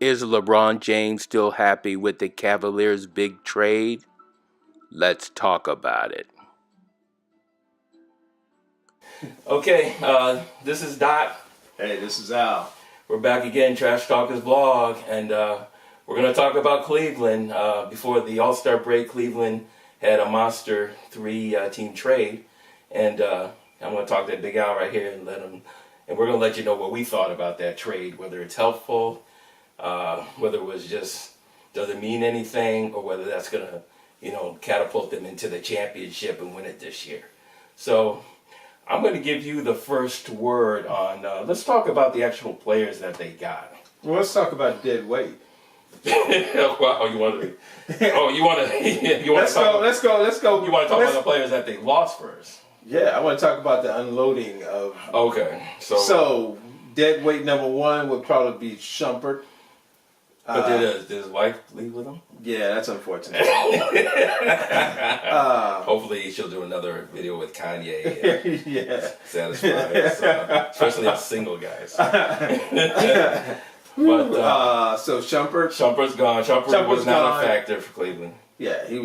Is LeBron James still happy with the Cavaliers' big trade? Let's talk about it. Okay, this is Dot. Hey, this is Al. We're back again, Trash Talkers Vlog, and we're going to talk about Cleveland. Before the All-Star break, Cleveland had a monster three-team trade, and I'm going to talk to Big Al right here and we're going to let you know what we thought about that trade, whether it's helpful, whether it was just doesn't mean anything, or whether that's going to, catapult them into the championship and win it this year. So I'm going to give you the first word on. Let's talk about the actual players that they got. Well, let's talk about dead weight. Wow, you want to? Oh, you want to? You want Let's to? Let's go. You want to talk about the players that they lost first? Yeah, I want to talk about the unloading of. Okay, so dead weight number one would probably be Shumpert. But did his wife leave with him? Yeah, that's unfortunate. Hopefully she'll do another video with Kanye. Yeah. Satisfied, especially us single guys. But so Shumpert's gone. Shumpert was not gone. a factor for Cleveland. Yeah, he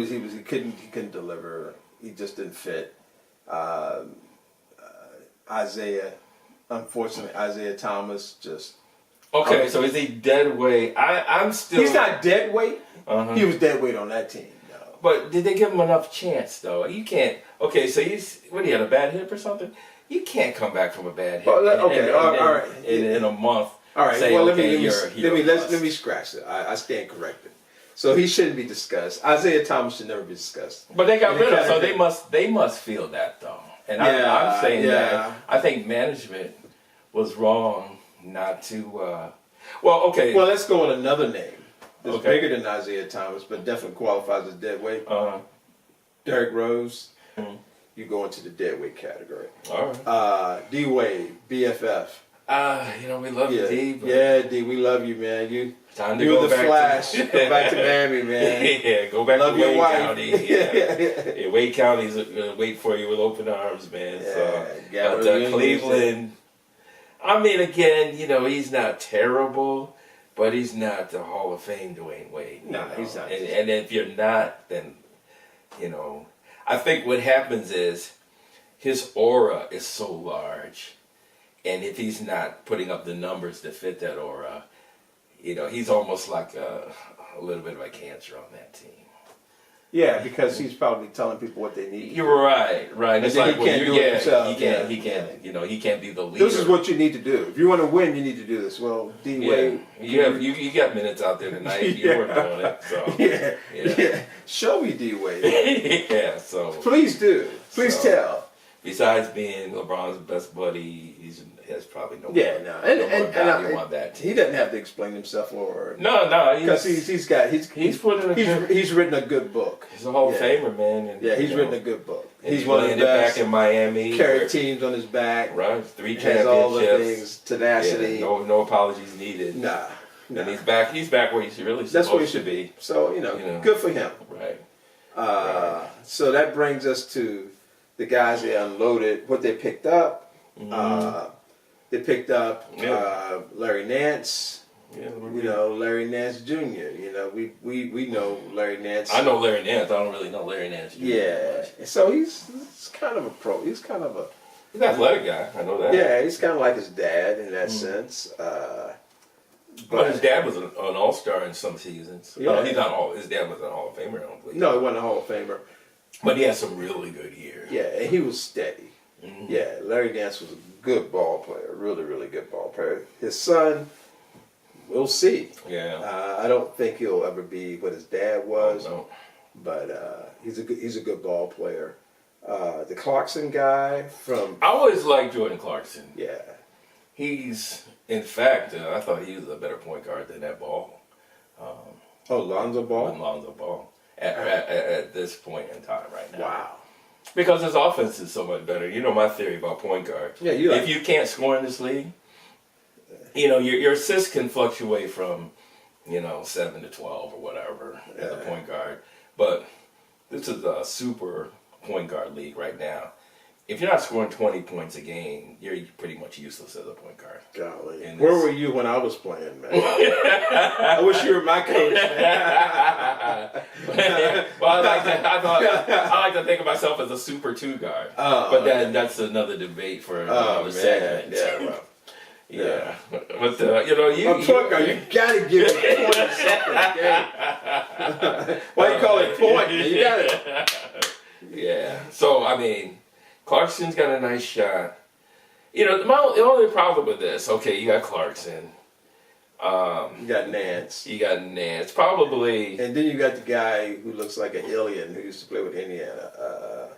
couldn't deliver. He just didn't fit. Unfortunately, Isaiah Thomas just. Okay, so is he dead weight? I'm still. He's not dead weight. Uh-huh. He was dead weight on that team. No. But did they give him enough chance though? You can't. Okay, so he had a bad hip or something? You can't come back from a bad hip. Well, okay, all right. In a month. All right. Say, well, okay, let me scratch it. I stand corrected. So he shouldn't be discussed. Isaiah Thomas should never be discussed. But they got rid of him, so they must feel that though. And I'm saying that I think management was wrong not to. Well, okay. Well, let's go with another name. It's bigger than Isaiah Thomas, but definitely qualifies as dead weight. Derrick Rose. Mm-hmm. You go into the dead weight category. All right. D Wade, BFF. We love you, D. But yeah, D, we love you, man. You're the back Flash. Go back to Miami, man. Yeah, go back love to your Wade wife. County. Yeah. Wade County's gonna wait for you with open arms, man. Yeah, but Cleveland. I mean, again, he's not terrible, but he's not the Hall of Fame Dwayne Wade. No, he's not. And if you're not, then, I think what happens is his aura is so large. And if he's not putting up the numbers to fit that aura, he's almost like a little bit of a cancer on that team. Yeah, because he's probably telling people what they need. You're right. It's like he can't do it himself. He can't be the leader. This is what you need to do. If you want to win, you need to do this. Well, D Wade, you got minutes out there tonight. You weren't doing it, so yeah. Show me D Wade. Yeah, so please do. Please tell. Besides being LeBron's best buddy, he has probably no value on that team. He doesn't have to explain himself or no, because he's written a good book. He's a Hall of Famer, man. And, he's written a good book. He's one of the best back in Miami. Carried teams on his back. Right, 3 championships. Has all the things, tenacity. Yeah, no apologies needed. Nah. And he's back. He's back where he's really supposed to be. So good for him. Right. So that brings us to the guys they unloaded. What they picked up. Mm-hmm. They picked up Larry Nance. Yeah, Larry Nance Jr. We know Larry Nance. I know Larry Nance. I don't really know Larry Nance Jr. Yeah. So he's kind of a pro. He's kind of he's an athletic guy. I know that. Yeah, he's kind of like his dad in that sense. But his dad was an all-star in some seasons. Yeah. He's not his dad was a Hall of Famer, I don't believe. No, he wasn't a Hall of Famer. But he had some really good years. Yeah, and he was steady. Mm-hmm. Yeah, Larry Nance was a good ball player, really, really good ball player. His son, we'll see. Yeah. I don't think he'll ever be what his dad was. Oh, no. But he's a good ball player. The Clarkson guy from. I always liked Jordan Clarkson. Yeah. He's, in fact, I thought he was a better point guard than that Ball. Lonzo Ball? Lonzo Ball. At this point in time right now. Wow. Because his offense is so much better. You know my theory about point guards. Yeah, if you can't score in this league, your assists can fluctuate from, 7 to 12 or whatever as a point guard. But this is a super point guard league right now. if you're not scoring 20 points a game, you're pretty much useless as a point guard. Golly. Where were you when I was playing, man? I wish you were my coach, man. Well, I like to think of myself as a super 2 guard. But that's another debate for another segment. Yeah, well. Yeah, but you point guard, you gotta give it 20 something a game. Why you call it point? You got it. Yeah. So I mean, Clarkson's got a nice shot. The only problem with this, okay, you got Clarkson. You got Nance. Probably. And then you got the guy who looks like an alien who used to play with Indiana.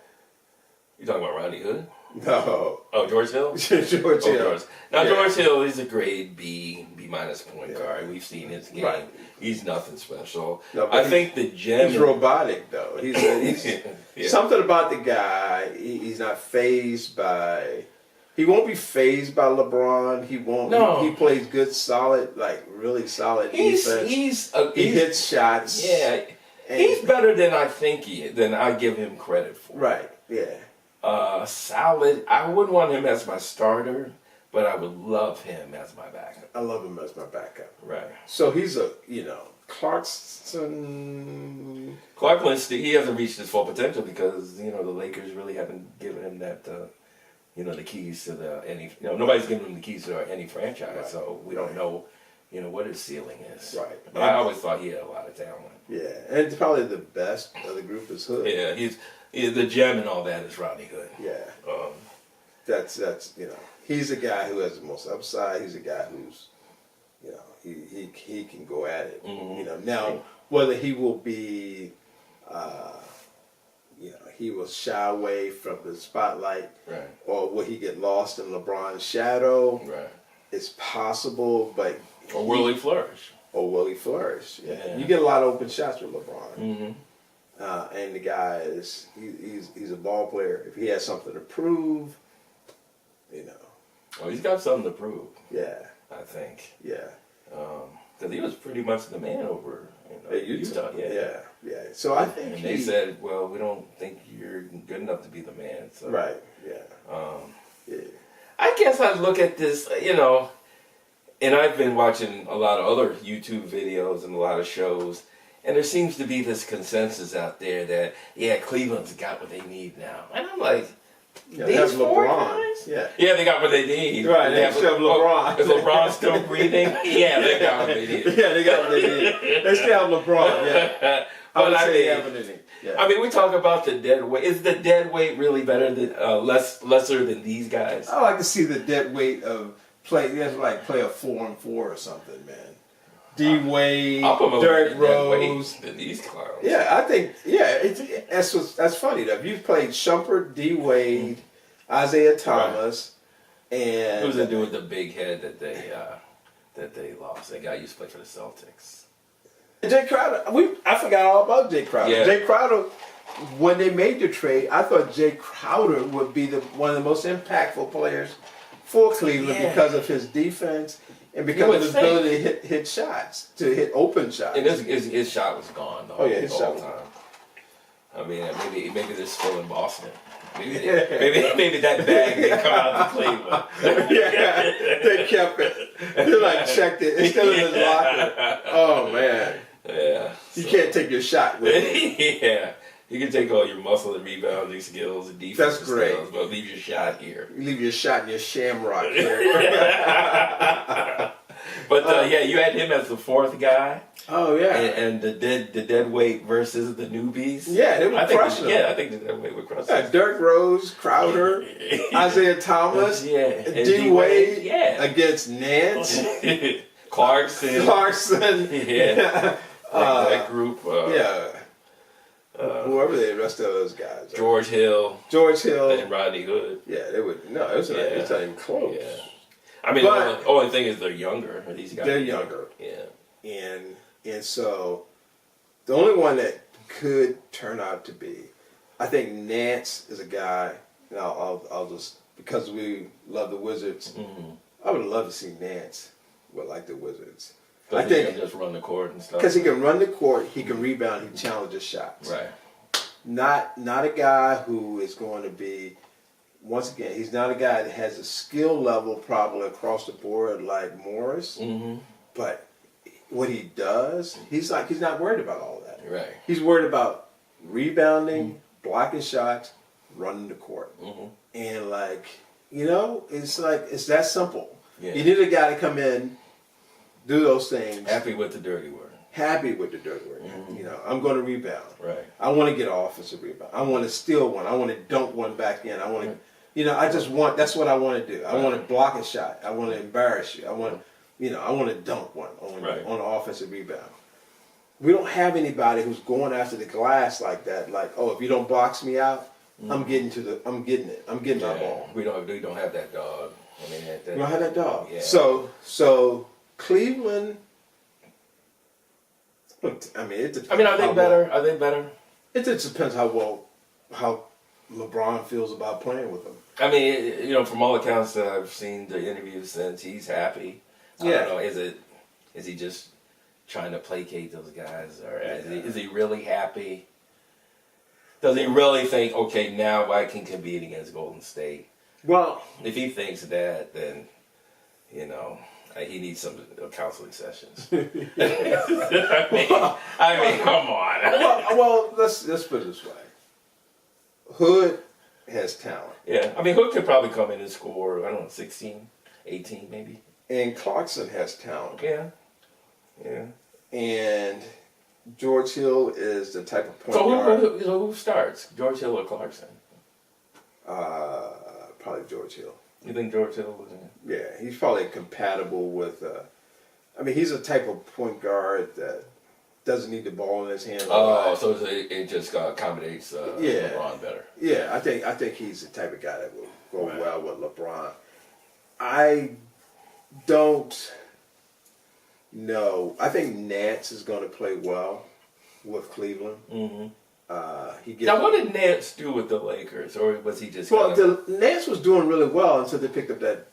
You talking about Rodney Hood? No. Oh, George Hill? George Hill. George Hill is a grade B minus point guard. We've seen his game. Right. He's nothing special. No, I think the gem. He's robotic, though. He's something about the guy. He's not fazed by. He won't be fazed by LeBron. He won't. No. He plays good, solid, like really solid defense. He hits shots. Yeah. He's better than I think than I give him credit for. Right. Yeah. Solid. I wouldn't want him as my starter, but I would love him as my backup. I love him as my backup. Right. So he's Clarkson. He hasn't reached his full potential because the Lakers really haven't given him that. The keys to nobody's giving him the keys to any franchise, right. So we don't know, what his ceiling is. Right. But I always thought he had a lot of talent. Yeah, and it's probably the best of the group is Hood. Yeah, he's the gem and all that is Rodney Hood. Yeah. That's he's a guy who has the most upside. He's a guy who's he can go at it. Mm-hmm. Now whether he will be he will shy away from the spotlight, right. Or will he get lost in LeBron's shadow? Right. It's possible, but will he flourish? Yeah. You get a lot of open shots with LeBron. Mm-hmm. And the guy he's a ball player. If he has something to prove, Well, he's got something to prove. Yeah. I think. Yeah. Because he was pretty much the man over Utah. Yeah. So I think they said, well, we don't think you're good enough to be the man. So. Right. Yeah. I guess I'd look at this, and I've been watching a lot of other YouTube videos and a lot of shows, and there seems to be this consensus out there that, Cleveland's got what they need now. And I'm like, they have LeBron. Yeah, they got what they need. Right, they still have LeBron. Is LeBron still breathing? Yeah, they got what they need. Yeah, they got what they need. They still have LeBron, yeah. They have what they need. Yeah. I mean, we talk about the dead weight. Is the dead weight really better than lesser than these guys? I like to see the dead weight of play. That's like play a 4-on-4 or something, man. D Wade, Derrick Rose, than these clowns. Yeah, I think that's funny though. If you've played Shumpert, D Wade, Isaiah Thomas, and who's the dude with the big head that they lost? That guy used to play for the Celtics. Jay Crowder. I forgot all about Jay Crowder. Yeah. Jay Crowder. When they made the trade, I thought Jay Crowder would be one of the most impactful players for Cleveland because of his defense. And because of his ability to hit shots, to hit open shots. And his shot was gone the whole time. I mean, maybe they're still in Boston. Maybe that bag didn't come out to Cleveland. Yeah, they kept it. They checked it. It's still in his locker. Oh man. Yeah. You can't take your shot with it. Yeah. You can take all your muscle and rebounding skills and defense skills, but leave your shot here. You leave your shot in your shamrock here. But you had him as the fourth guy. Oh yeah. And the dead weight versus the newbies. Yeah, they were crushing them. Yeah, I think the dead weight were crushing them. Derrick Rose, Crowder, Isaiah Thomas, D Wade against Nance, Clarkson. Yeah. That group. Whoever the rest of those guys. George Hill. And Rodney Hood. Yeah, they would. No, it's not even close. Yeah. I mean, the only thing is they're younger. These guys. They're younger. Yeah. And so the only one that could turn out to be, I think Nance is a guy. And I'll just, because we love the Wizards. Mm-hmm. I would love to see Nance like the Wizards. I think he can just run the court and stuff. Because he can run the court, he can rebound, he can challenge his shots. Right. Not a guy who is going to be, once again, he's not a guy that has a skill level probably across the board like Morris. Mm-hmm. But what he does, he's not worried about all that. Right. He's worried about rebounding, blocking shots, running the court. Mm-hmm. And it's that simple. Yeah. You need a guy to come in, do those things. Happy with the dirty work. Happy with the dirty work. Mm-hmm. I'm going to rebound. Right. I want to get an offensive rebound. I want to steal one. I want to dunk one back in. I want to, that's what I want to do. I want to block a shot. I want to embarrass you. I want to dunk one on an offensive rebound. We don't have anybody who's going after the glass like that. Like, oh, if you don't box me out, I'm getting it. I'm getting my ball. We don't have that dog. I mean, we don't have that dog. Yeah. So Cleveland. I mean, are they better? Are they better? It just depends how LeBron feels about playing with them. I mean, from all accounts that I've seen the interviews since, he's happy. I don't know. Is he just trying to placate those guys, or is he really happy? Does he really think, okay, now I can compete against Golden State? Well, if he thinks that, then he needs some counseling sessions. I mean, come on. well, let's put it this way. Hood has talent. Yeah, I mean, Hood could probably come in and score, I don't know, 16, 18 maybe. And Clarkson has talent. Yeah. And George Hill is the type of point guard. So who starts, George Hill or Clarkson? Probably George Hill. You think George Hill was in? Yeah, he's probably compatible with. He's a type of point guard that doesn't need the ball in his hand. So it just accommodates LeBron better. Yeah, I think he's the type of guy that will go well with LeBron. I don't know. I think Nance is going to play well with Cleveland. Mm-hmm. Now, what did Nance do with the Lakers, or was he just? Nance was doing really well until they picked up that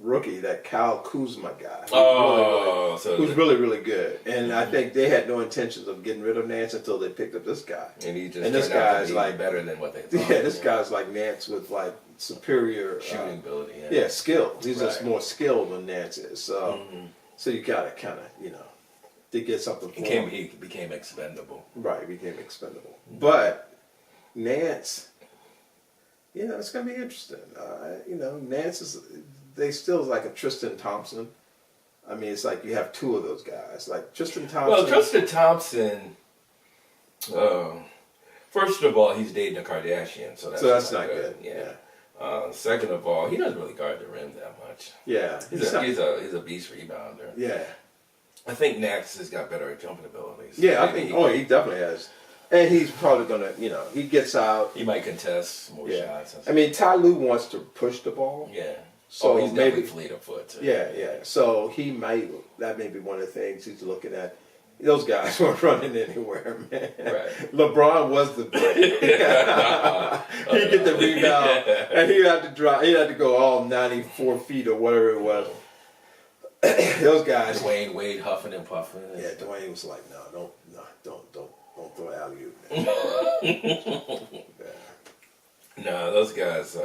rookie, that Kyle Kuzma guy. Who's really, really good. And I think they had no intentions of getting rid of Nance until they picked up this guy. And this guy's like better than what they thought. Yeah, this guy's like Nance with like superior shooting ability. Yeah, skill. He's just more skilled than Nance is. So, so you gotta kind of to get something for him. He became expendable. Right, he became expendable. But Nance, it's going to be interesting. Nance they still like a Tristan Thompson. I mean, it's like you have two of those guys. Like Tristan Thompson. Well, Tristan Thompson, first of all, he's dating a Kardashian, so that's not good. Yeah. Second of all, he doesn't really guard the rim that much. Yeah. He's a beast rebounder. Yeah. I think Nance has got better jumping abilities. Yeah, I think. He definitely has, and he's probably gonna. He gets out. He might contest more shots. I mean, Ty Lue wants to push the ball. Yeah. So he's definitely fleet of foot too. Yeah. So he might. That may be one of the things he's looking at. Those guys weren't running anywhere, man. Right. LeBron was the big. He'd get the rebound, and he'd have to drive. He'd have to go all 94 feet or whatever it was. Those guys. Wade huffing and puffing. Yeah, Dwayne was like, don't throw it out of you. No, those guys.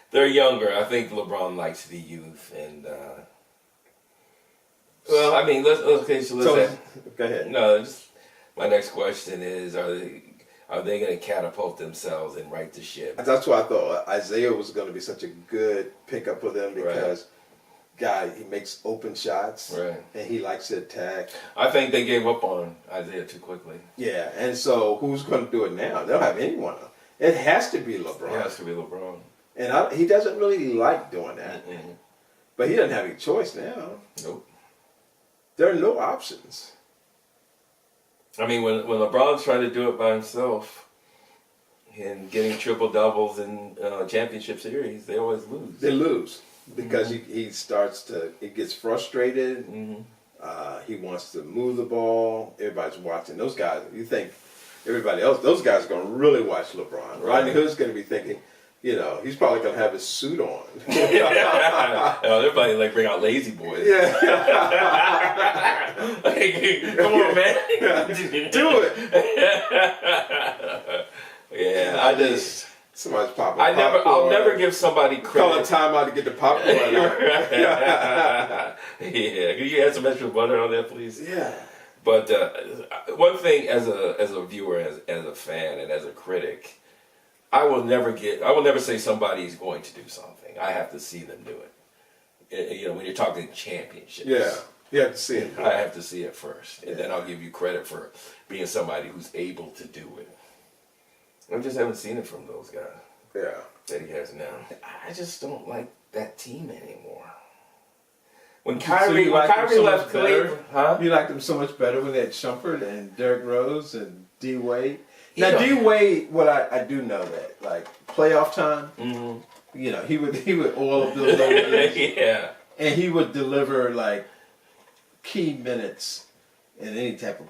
They're younger. I think LeBron likes the youth, and well, I mean, let's go ahead. No, my next question is: Are they going to catapult themselves and right the ship? That's why I thought Isaiah was going to be such a good pickup for them because. He makes open shots, and he likes to attack. I think they gave up on Isaiah too quickly. Yeah, and so who's going to do it now? They don't have anyone. It has to be LeBron. It has to be LeBron. And he doesn't really like doing that. Mm-hmm. But he doesn't have any choice now. Nope. There are no options. I mean, when LeBron's trying to do it by himself and getting triple doubles in championship series, they always lose. They lose. Because he gets frustrated. He wants to move the ball. Everybody's watching. Those guys, you think everybody else, those guys are going to really watch LeBron. Rodney Hood's going to be thinking, he's probably going to have his suit on. They're probably like bring out lazy boys. Yeah. Come on, man. Do it. Yeah, Somebody's popping. I'll never give somebody credit. Call a timeout to get the popcorn out. Yeah, can you add some extra butter on that, please? Yeah. But one thing, as a viewer, as a fan, and as a critic, I will never say somebody's going to do something. I have to see them do it. You know, when you're talking championships. Yeah. You have to see it. I have to see it first, and then I'll give you credit for being somebody who's able to do it. I just haven't seen it from those guys. Yeah. That he has now. I just don't like that team anymore. When Kyrie left Cleveland, huh? You liked them so much better when they had Shumpert and Derrick Rose and D Wade. Now D Wade, what I do know that like playoff time, you know, he would oil up those games, yeah, and he would deliver like key minutes in any type of.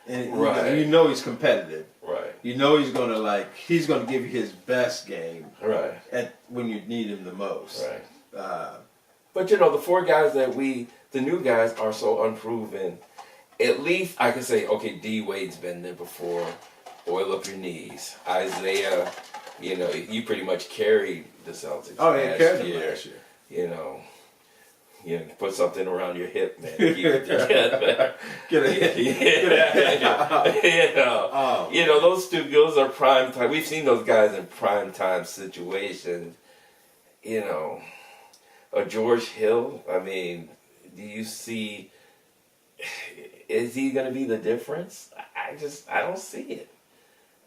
And right. You know he's competitive. Right. You know he's gonna give you his best game. Right. When you need him the most. Right. But you know, the four guys the new guys are so unproven. At least I can say, okay, D Wade's been there before. Oil up your knees. Isaiah, you know, you pretty much carried the Celtics. Oh, yeah, carried them last year. You know, put something around your hip, man. Keep it together. Get it. You know, those two girls are prime time. We've seen those guys in prime time situations. You know, a George Hill. I mean, do you see? Is he going to be the difference? I don't see it.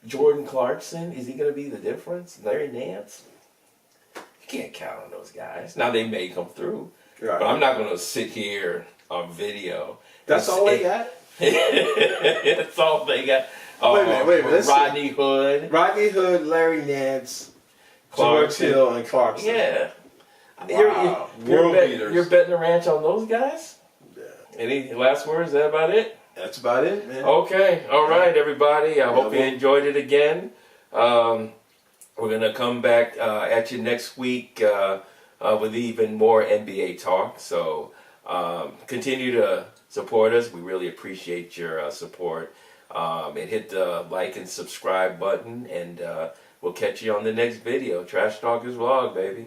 Jordan Clarkson, is he going to be the difference? Larry Nance? You can't count on those guys. Now they may come through. Right. But I'm not going to sit here on video. That's all they got? That's all they got. Wait a minute. Rodney Hood. Rodney Hood, Larry Nance, George Hill, and Clarkson. Yeah. Wow. You're betting the ranch on those guys? Yeah. Any last words? Is that about it? That's about it, man. Okay. All right, everybody. I hope you enjoyed it again. We're going to come back at you next week with even more NBA talk. So continue to support us. We really appreciate your support. And hit the like and subscribe button. And we'll catch you on the next video. Trash Talkers Vlog, baby.